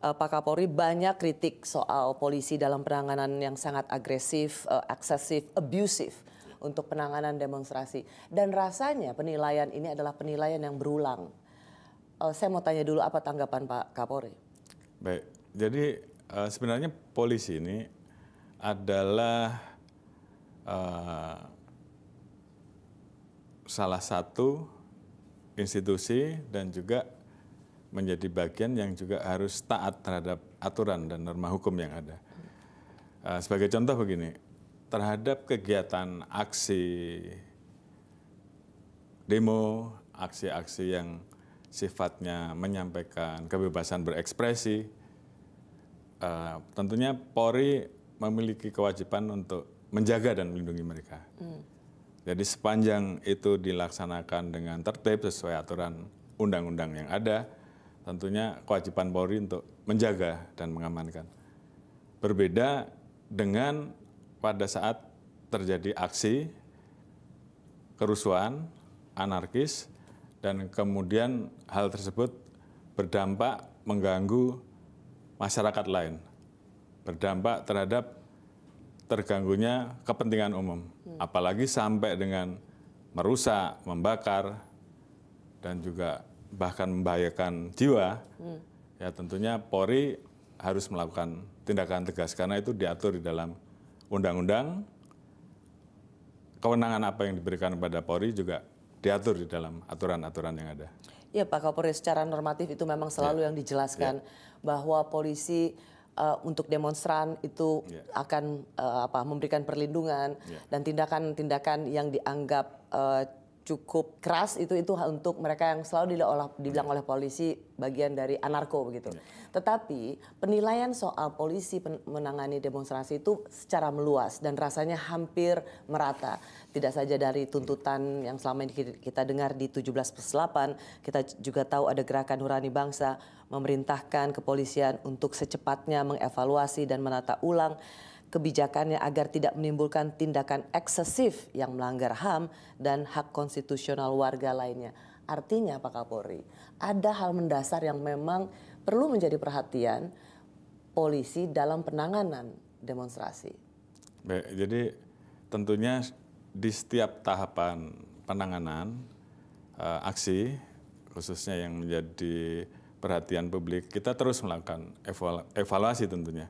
Pak Kapolri banyak kritik soal polisi dalam penanganan yang sangat agresif, eksesif, abusive untuk penanganan demonstrasi. Dan rasanya penilaian ini adalah penilaian yang berulang. Saya mau tanya dulu apa tanggapan Pak Kapolri? Baik, jadi sebenarnya polisi ini adalah salah satu institusi dan juga menjadi bagian yang juga harus taat terhadap aturan dan norma hukum yang ada. Sebagai contoh begini, terhadap kegiatan aksi demo, aksi-aksi yang sifatnya menyampaikan kebebasan berekspresi, tentunya Polri memiliki kewajiban untuk menjaga dan melindungi mereka. Jadi sepanjang itu dilaksanakan dengan tertib sesuai aturan undang-undang yang ada, tentunya kewajiban Polri untuk menjaga dan mengamankan. Berbeda dengan pada saat terjadi aksi, kerusuhan, anarkis, dan kemudian hal tersebut berdampak mengganggu masyarakat lain, berdampak terhadap terganggunya kepentingan umum, apalagi sampai dengan merusak, membakar, dan juga bahkan membahayakan jiwa, ya tentunya Polri harus melakukan tindakan tegas karena itu diatur di dalam undang-undang. Kewenangan apa yang diberikan kepada Polri juga diatur di dalam aturan-aturan yang ada. Ya Pak Kapolri, secara normatif itu memang selalu yang dijelaskan bahwa polisi untuk demonstran itu akan memberikan perlindungan dan tindakan-tindakan yang dianggap cukup keras itu untuk mereka yang selalu dibilang oleh polisi bagian dari anarko begitu. Tetapi penilaian soal polisi menangani demonstrasi itu secara meluas dan rasanya hampir merata. Tidak saja dari tuntutan yang selama ini kita dengar di 17+8, kita juga tahu ada Gerakan Nurani Bangsa memerintahkan kepolisian untuk secepatnya mengevaluasi dan menata ulang kebijakannya agar tidak menimbulkan tindakan eksesif yang melanggar HAM dan hak konstitusional warga lainnya. Artinya Pak Kapolri, ada hal mendasar yang memang perlu menjadi perhatian polisi dalam penanganan demonstrasi. Baik, jadi tentunya di setiap tahapan penanganan aksi, khususnya yang menjadi perhatian publik, kita terus melakukan evaluasi tentunya.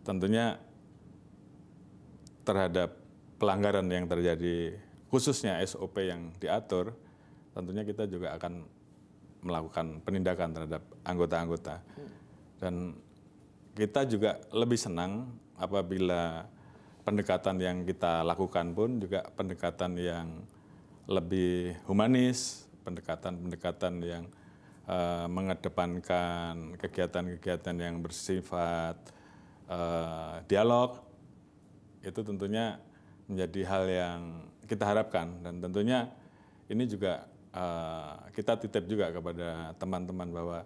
Tentunya terhadap pelanggaran yang terjadi, khususnya SOP yang diatur, tentunya kita juga akan melakukan penindakan terhadap anggota-anggota. Dan kita juga lebih senang apabila pendekatan yang kita lakukan pun juga pendekatan yang lebih humanis, pendekatan-pendekatan yang mengedepankan kegiatan-kegiatan yang bersifat dialog. Itu tentunya menjadi hal yang kita harapkan dan tentunya ini juga kita titip juga kepada teman-teman bahwa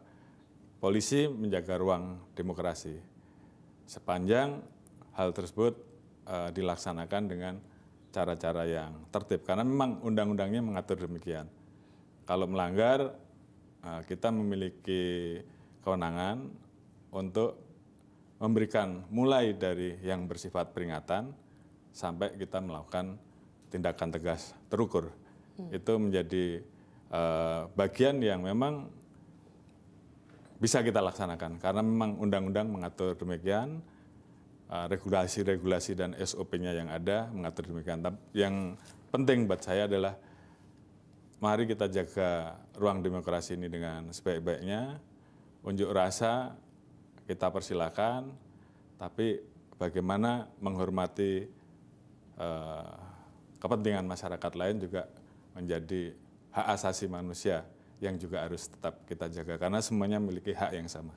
polisi menjaga ruang demokrasi sepanjang hal tersebut dilaksanakan dengan cara-cara yang tertib karena memang undang-undangnya mengatur demikian. Kalau melanggar kita memiliki kewenangan untuk memberikan mulai dari yang bersifat peringatan sampai kita melakukan tindakan tegas terukur. Itu menjadi bagian yang memang bisa kita laksanakan karena memang undang-undang mengatur demikian, regulasi-regulasi dan SOP-nya yang ada mengatur demikian. Yang penting buat saya adalah mari kita jaga ruang demokrasi ini dengan sebaik-baiknya, unjuk rasa kita persilakan, tapi bagaimana menghormati kepentingan masyarakat lain juga menjadi hak asasi manusia yang juga harus tetap kita jaga karena semuanya memiliki hak yang sama.